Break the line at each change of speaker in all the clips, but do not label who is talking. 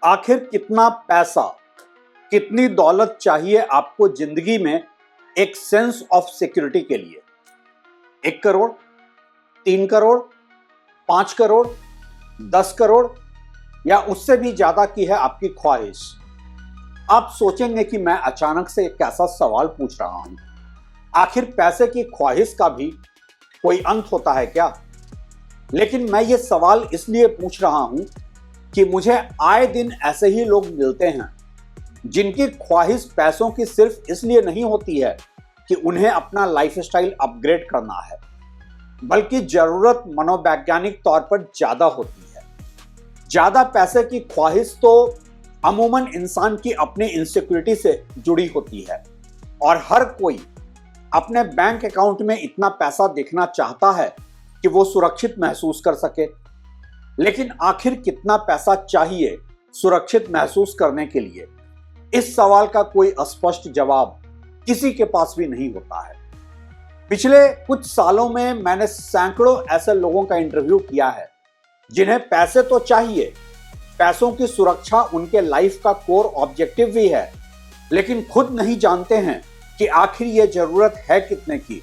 आखिर कितना पैसा, कितनी दौलत चाहिए आपको जिंदगी में एक सेंस ऑफ सिक्योरिटी के लिए? 1 करोड़, 3 करोड़, 5 करोड़, 10 करोड़ या उससे भी ज्यादा की है आपकी ख्वाहिश? आप सोचेंगे कि मैं अचानक से एक ऐसा सवाल पूछ रहा हूं। आखिर पैसे की ख्वाहिश का भी कोई अंत होता है क्या? लेकिन मैं ये सवाल इसलिए पूछ रहा हूं कि मुझे आए दिन ऐसे ही लोग मिलते हैं जिनकी ख्वाहिश पैसों की सिर्फ इसलिए नहीं होती है कि उन्हें अपना लाइफस्टाइल अपग्रेड करना है, बल्कि जरूरत मनोवैज्ञानिक तौर पर ज्यादा होती है। ज्यादा पैसे की ख्वाहिश तो अमूमन इंसान की अपनी इनसिक्योरिटी से जुड़ी होती है और हर कोई अपने बैंक अकाउंट में इतना पैसा देखना चाहता है कि वो सुरक्षित महसूस कर सके। लेकिन आखिर कितना पैसा चाहिए सुरक्षित महसूस करने के लिए? इस सवाल का कोई स्पष्ट जवाब किसी के पास भी नहीं होता है। पिछले कुछ सालों में मैंने सैकड़ों ऐसे लोगों का इंटरव्यू किया है जिन्हें पैसे तो चाहिए, पैसों की सुरक्षा उनके लाइफ का कोर ऑब्जेक्टिव भी है, लेकिन खुद नहीं जानते हैं कि आखिर ये जरूरत है कितने की,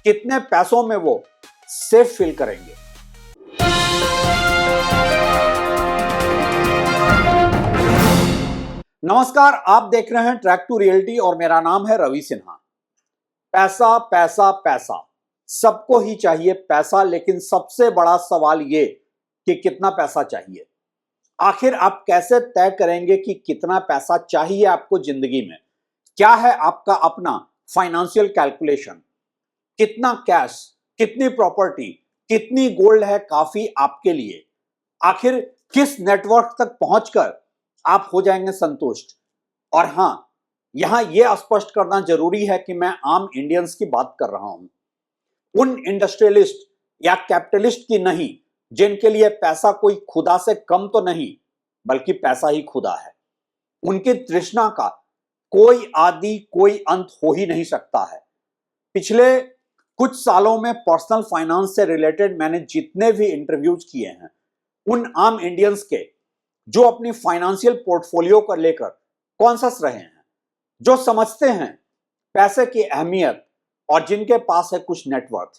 कितने पैसों में वो सेफ फील करेंगे। नमस्कार, आप देख रहे हैं ट्रैक टू रियलिटी और मेरा नाम है रवि सिन्हा। पैसा पैसा पैसा, सबको ही चाहिए पैसा, लेकिन सबसे बड़ा सवाल ये कि कितना पैसा चाहिए। आखिर आप कैसे तय करेंगे कि कितना पैसा चाहिए आपको जिंदगी में? क्या है आपका अपना फाइनेंशियल कैलकुलेशन? कितना कैश, कितनी प्रॉपर्टी, कितनी गोल्ड है काफी आपके लिए? आखिर किस नेटवर्क तक पहुंचकर आप हो जाएंगे संतुष्ट? और हां, यहां यह स्पष्ट करना जरूरी है कि मैं आम इंडियंस की बात कर रहा हूं, उन इंडस्ट्रियलिस्ट या कैपिटलिस्ट की नहीं जिनके लिए पैसा कोई खुदा से कम तो नहीं बल्कि पैसा ही खुदा है। उनकी तृष्णा का कोई आदि, कोई अंत हो ही नहीं सकता है। पिछले कुछ सालों में पर्सनल फाइनेंस से रिलेटेड मैंने जितने भी इंटरव्यूज किए हैं, उन आम इंडियंस के जो अपनी फाइनेंशियल पोर्टफोलियो को लेकर कॉन्शियस रहे हैं, जो समझते हैं पैसे की अहमियत और जिनके पास है कुछ नेटवर्थ,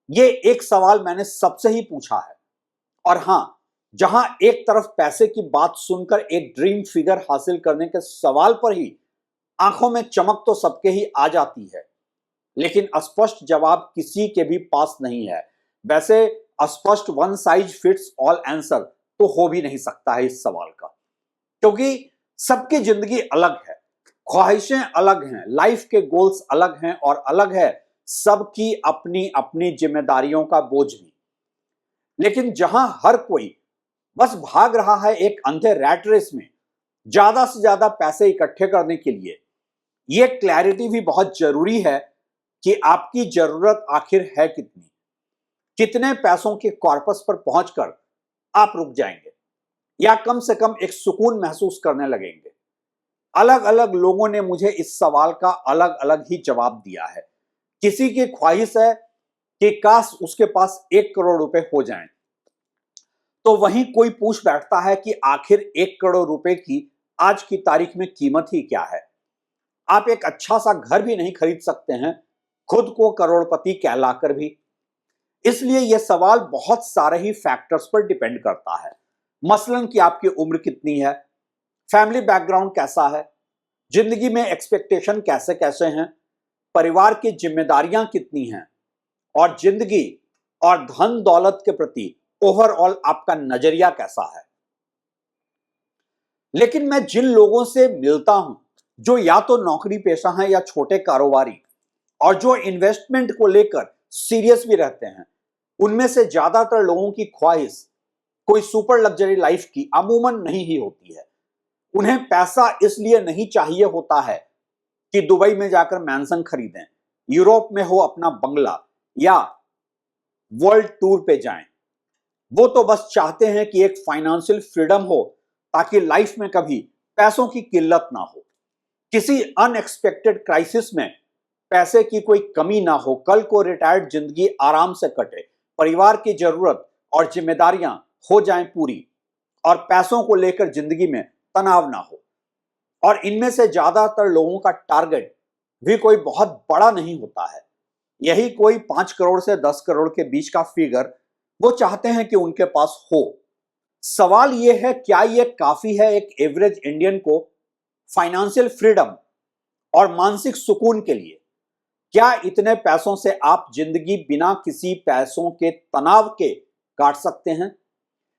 ये एक सवाल मैंने सबसे ही पूछा है। और हां, जहां एक तरफ पैसे की बात सुनकर एक ड्रीम फिगर हासिल करने के सवाल पर ही आंखों में चमक तो सबके ही आ जाती है, लेकिन स्पष्ट जवाब किसी के भी पास नहीं है। वैसे स्पष्ट one size fits all answer तो हो भी नहीं सकता है इस सवाल का, क्योंकि सबकी जिंदगी अलग है, ख्वाहिशें अलग हैं, लाइफ के गोल्स अलग हैं और अलग है सबकी अपनी अपनी जिम्मेदारियों का बोझ भी। लेकिन जहां हर कोई बस भाग रहा है एक अंधे रैट रेस में ज्यादा से ज्यादा पैसे इकट्ठे करने के लिए, यह क्लैरिटी भी बहुत जरूरी है कि आपकी जरूरत आखिर है कितनी। कितने पैसों के कॉर्पस पर पहुंचकर आप रुक जाएंगे या कम से कम एक सुकून महसूस करने लगेंगे? अलग अलग लोगों ने मुझे इस सवाल का अलग अलग ही जवाब दिया है। किसी की ख्वाहिश है कि काश उसके पास 1 करोड़ रुपए हो जाएं, तो वहीं कोई पूछ बैठता है कि आखिर 1 करोड़ रुपए की आज की तारीख में कीमत ही क्या है? आप एक अच्छा सा घर भी नहीं खरीद सकते हैं खुद को करोड़पति कहलाकर भी। इसलिए यह सवाल बहुत सारे ही फैक्टर्स पर डिपेंड करता है। मसलन कि आपकी उम्र कितनी है, फैमिली बैकग्राउंड कैसा है, जिंदगी में एक्सपेक्टेशन कैसे कैसे हैं, परिवार की जिम्मेदारियां कितनी हैं और जिंदगी और धन दौलत के प्रति ओवरऑल आपका नजरिया कैसा है। लेकिन मैं जिन लोगों से मिलता हूं जो या तो नौकरी पेशा हैं या छोटे कारोबारी और जो इन्वेस्टमेंट को लेकर सीरियस भी रहते हैं, उनमें से ज्यादातर लोगों की ख्वाहिश कोई सुपर लग्जरी लाइफ की अमूमन नहीं ही होती है। उन्हें पैसा इसलिए नहीं चाहिए होता है कि दुबई में जाकर मैंसन खरीदें, यूरोप में हो अपना बंगला या वर्ल्ड टूर पे जाएं। वो तो बस चाहते हैं कि एक फाइनेंशियल फ्रीडम हो ताकि लाइफ में कभी पैसों की किल्लत ना हो, किसी अनएक्सपेक्टेड क्राइसिस में पैसे की कोई कमी ना हो, कल को रिटायर्ड जिंदगी आराम से कटे, परिवार की जरूरत और जिम्मेदारियां हो जाएं पूरी और पैसों को लेकर जिंदगी में तनाव ना हो। और इनमें से ज्यादातर लोगों का टारगेट भी कोई बहुत बड़ा नहीं होता है। यही कोई 5 करोड़ से 10 करोड़ के बीच का फिगर वो चाहते हैं कि उनके पास हो। सवाल यह है, क्या यह काफी है एक एवरेज इंडियन को फाइनेंशियल फ्रीडम और मानसिक सुकून के लिए? क्या इतने पैसों से आप जिंदगी बिना किसी पैसों के तनाव के काट सकते हैं?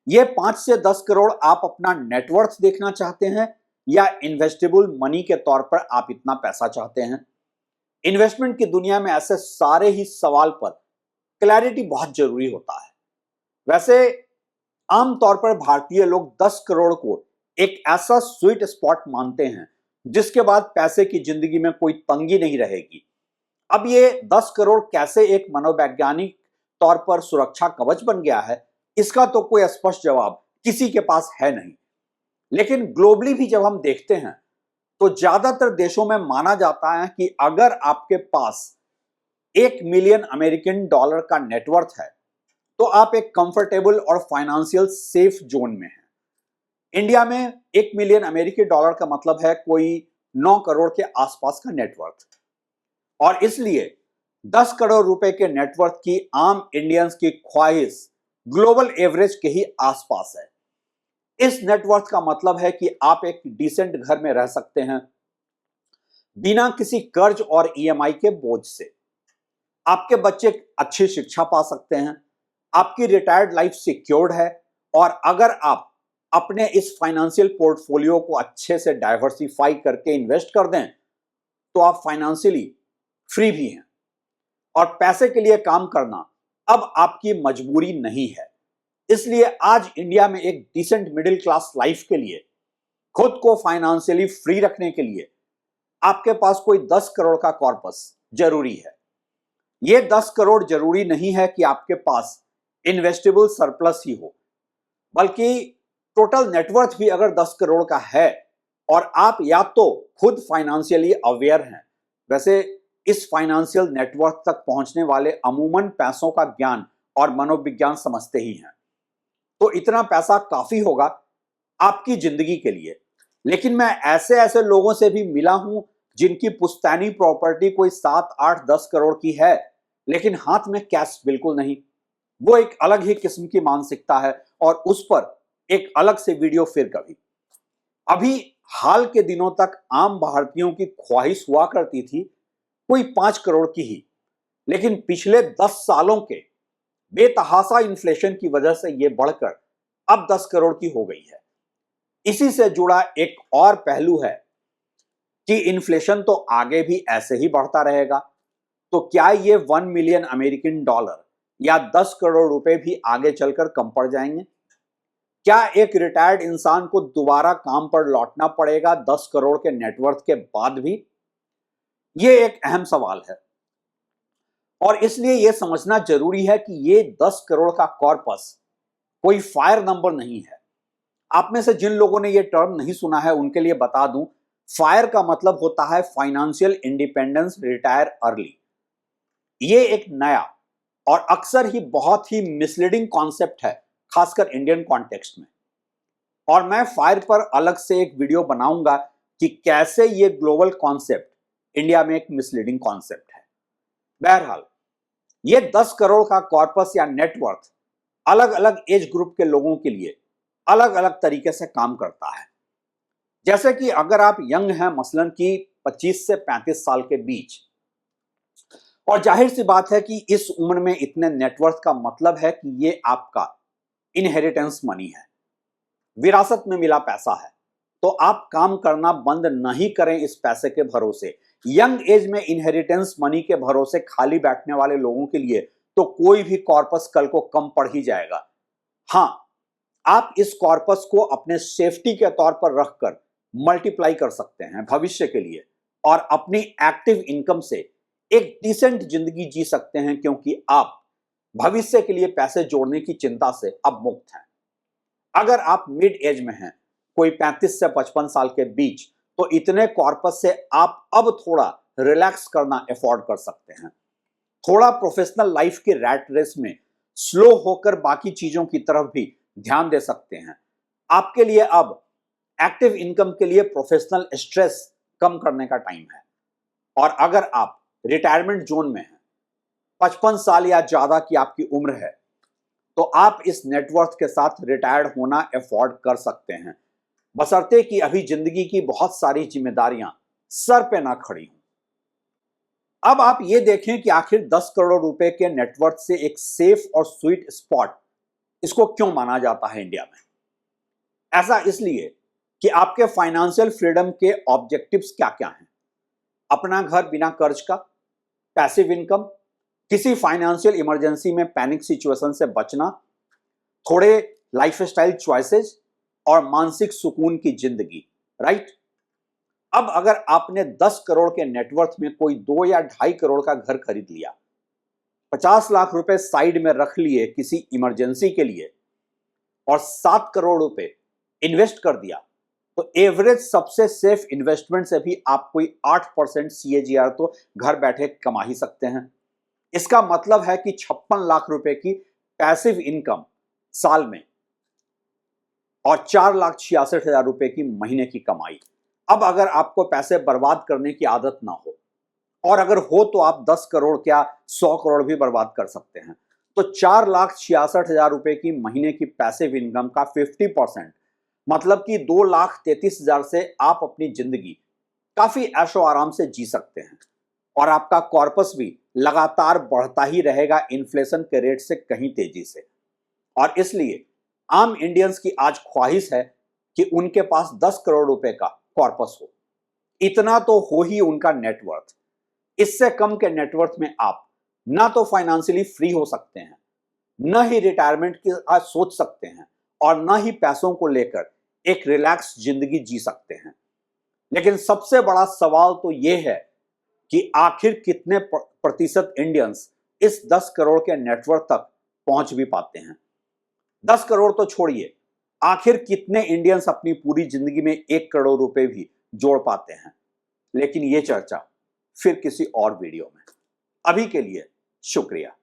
ये 5 से 10 करोड़ आप अपना नेटवर्थ देखना चाहते हैं या इन्वेस्टेबल मनी के तौर पर आप इतना पैसा चाहते हैं? इन्वेस्टमेंट की दुनिया में ऐसे सारे ही सवाल पर क्लैरिटी बहुत जरूरी होता है। वैसे आमतौर पर भारतीय लोग 10 करोड़ को एक ऐसा स्वीट स्पॉट मानते हैं जिसके बाद पैसे की जिंदगी में कोई तंगी नहीं रहेगी। अब ये 10 करोड़ कैसे एक मनोवैज्ञानिक तौर पर सुरक्षा कवच बन गया है, इसका तो कोई स्पष्ट जवाब किसी के पास है नहीं। लेकिन ग्लोबली भी जब हम देखते हैं तो ज्यादातर देशों में माना जाता है कि अगर आपके पास 1 मिलियन अमेरिकन डॉलर का नेटवर्थ है तो आप एक कंफर्टेबल और फाइनेंशियल सेफ जोन में हैं। इंडिया में 1 मिलियन अमेरिकी डॉलर का मतलब है कोई 9 करोड़ के आसपास का नेटवर्थ, और इसलिए 10 करोड़ रुपए के नेटवर्थ की आम इंडियंस की ख्वाहिश ग्लोबल एवरेज के ही आसपास है। इस नेटवर्थ का मतलब है कि आप एक डिसेंट घर में रह सकते हैं बिना किसी कर्ज और ईएमआई के बोझ से। आपके बच्चे अच्छी शिक्षा पा सकते हैं, आपकी रिटायर्ड लाइफ सिक्योर्ड है, और अगर आप अपने इस फाइनेंशियल पोर्टफोलियो को अच्छे से डाइवर्सिफाई करके इन्वेस्ट कर दें तो आप फाइनेंशियली फ्री भी हैं और पैसे के लिए काम करना अब आपकी मजबूरी नहीं है। इसलिए आज इंडिया में एक डिसेंट मिडिल क्लास लाइफ के लिए खुद को फाइनेंशियली फ्री रखने के लिए आपके पास कोई 10 करोड़ का कॉर्पस जरूरी है। यह 10 करोड़ जरूरी नहीं है कि आपके पास इन्वेस्टेबल सरप्लस ही हो, बल्कि टोटल नेटवर्थ भी अगर 10 करोड़ का है और आप या तो खुद फाइनेंशियली अवेयर हैं, वैसे इस फाइनेंशियल नेटवर्थ तक पहुंचने वाले अमूमन पैसों का ज्ञान और मनोविज्ञान समझते ही हैं, तो इतना पैसा काफी होगा आपकी जिंदगी के लिए। लेकिन मैं ऐसे लोगों से भी मिला हूं जिनकी पुश्तैनी प्रॉपर्टी कोई 7, 8, 10 करोड़ की है, लेकिन हाथ में कैश बिल्कुल नहीं। वो एक अलग ही किस्म की मानसिकता है और उस पर एक अलग से वीडियो फिर कभी। अभी हाल के दिनों तक आम भारतीयों की ख्वाहिश हुआ करती थी कोई 5 करोड़ की ही, लेकिन पिछले 10 सालों के बेतहाशा इन्फ्लेशन की वजह से यह बढ़कर अब 10 करोड़ की हो गई है। इसी से जुड़ा एक और पहलू है कि इन्फ्लेशन तो आगे भी ऐसे ही बढ़ता रहेगा, तो क्या ये 1 मिलियन अमेरिकन डॉलर या 10 करोड़ रुपए भी आगे चलकर कम पड़ जाएंगे? क्या एक रिटायर्ड इंसान को दोबारा काम पर लौटना पड़ेगा 10 करोड़ के नेटवर्थ के बाद भी? ये एक अहम सवाल है और इसलिए यह समझना जरूरी है कि ये 10 करोड़ का कॉर्पस कोई फायर नंबर नहीं है। आप में से जिन लोगों ने यह टर्म नहीं सुना है उनके लिए बता दूं, फायर का मतलब होता है फाइनेंशियल इंडिपेंडेंस रिटायर अर्ली। ये एक नया और अक्सर ही बहुत ही मिसलीडिंग कॉन्सेप्ट है, खासकर इंडियन कॉन्टेक्स्ट में, और मैं फायर पर अलग से एक वीडियो बनाऊंगा कि कैसे ये ग्लोबल कॉन्सेप्ट इंडिया में एक मिसलीडिंग कॉन्सेप्ट है। बहरहाल ये 10 करोड़ का कॉर्पस या नेटवर्थ अलग अलग एज ग्रुप के लोगों के लिए अलग अलग तरीके से काम करता है। जैसे कि अगर आप यंग हैं, मसलन कि 25 से 35 साल के बीच, और जाहिर सी बात है कि इस उम्र में इतने नेटवर्थ का मतलब है कि ये आपका इनहेरिटेंस मनी है, विरासत में मिला पैसा है, तो आप काम करना बंद नहीं करें इस पैसे के भरोसे। यंग एज में इनहेरिटेंस मनी के भरोसे खाली बैठने वाले लोगों के लिए तो कोई भी कॉर्पस कल को कम पड़ ही जाएगा। हां, आप इस कॉर्पस को अपने सेफ्टी के तौर पर रखकर मल्टीप्लाई कर सकते हैं भविष्य के लिए और अपनी एक्टिव इनकम से एक डिसेंट जिंदगी जी सकते हैं, क्योंकि आप भविष्य के लिए पैसे जोड़ने की चिंता से अब मुक्त हैं। अगर आप मिड एज में हैं, कोई 35 से 55 साल के बीच, तो इतने कॉर्पस से आप अब थोड़ा रिलैक्स करना अफोर्ड कर सकते हैं। थोड़ा प्रोफेशनल लाइफ के रैट रेस में स्लो होकर बाकी चीजों की तरफ भी ध्यान दे सकते हैं। आपके लिए अब एक्टिव इनकम के लिए प्रोफेशनल स्ट्रेस कम करने का टाइम है। और अगर आप रिटायरमेंट जोन में हैं, 55 साल या ज्यादा की आपकी उम्र है, तो आप इस नेटवर्थ के साथ रिटायर्ड होना अफोर्ड कर सकते हैं, बशर्ते कि अभी जिंदगी की बहुत सारी जिम्मेदारियां सर पे ना खड़ी हों। अब आप ये देखें कि आखिर 10 करोड़ रुपए के नेटवर्थ से एक सेफ और स्वीट स्पॉट इसको क्यों माना जाता है इंडिया में। ऐसा इसलिए कि आपके फाइनेंशियल फ्रीडम के ऑब्जेक्टिव्स क्या क्या हैं। अपना घर बिना कर्ज का, पैसिव इनकम, किसी फाइनेंशियल इमरजेंसी में पैनिक सिचुएशन से बचना, थोड़े लाइफस्टाइल चॉइसेस और मानसिक सुकून की जिंदगी, राइट। अब अगर आपने 10 करोड़ के नेटवर्थ में कोई 2 या 2.5 करोड़ का घर खरीद लिया, 50 लाख रुपए साइड में रख लिए किसी इमरजेंसी के लिए और 7 करोड़ रुपए इन्वेस्ट कर दिया, तो एवरेज सबसे सेफ इन्वेस्टमेंट से भी आप कोई 8% CAGR तो घर बैठे कमा ही सकते हैं। इसका मतलब है कि 56 लाख रुपए की पैसिव इनकम साल में और 4,66,000 रुपए की महीने की कमाई। अब अगर आपको पैसे बर्बाद करने की आदत ना हो, और अगर हो तो आप 10 करोड़ क्या 100 करोड़ भी बर्बाद कर सकते हैं, तो 4,66,000 रुपए की महीने की पैसिव इनकम का 50%, मतलब कि 2,33,000 से आप अपनी जिंदगी काफी ऐशो आराम से जी सकते हैं। और आपका कॉर्पस भी लगातार बढ़ता ही रहेगा इन्फ्लेशन के रेट से कहीं तेजी से। और इसलिए आम इंडियंस की आज ख्वाहिश है कि उनके पास 10 करोड़ रुपए का कॉर्पस हो। इतना तो हो ही उनका नेटवर्थ। इससे कम के नेटवर्थ में आप ना तो फाइनेंशियली फ्री हो सकते हैं, न ही रिटायरमेंट की आज सोच सकते हैं, और न ही पैसों को लेकर एक रिलैक्स जिंदगी जी सकते हैं। लेकिन सबसे बड़ा सवाल तो यह है कि आखिर कितने प्रतिशत इंडियंस इस 10 करोड़ के नेटवर्थ तक पहुंच भी पाते हैं। 10 करोड़ तो छोड़िए, आखिर कितने इंडियंस अपनी पूरी जिंदगी में 1 करोड़ रुपए भी जोड़ पाते हैं। लेकिन यह चर्चा फिर किसी और वीडियो में। अभी के लिए शुक्रिया।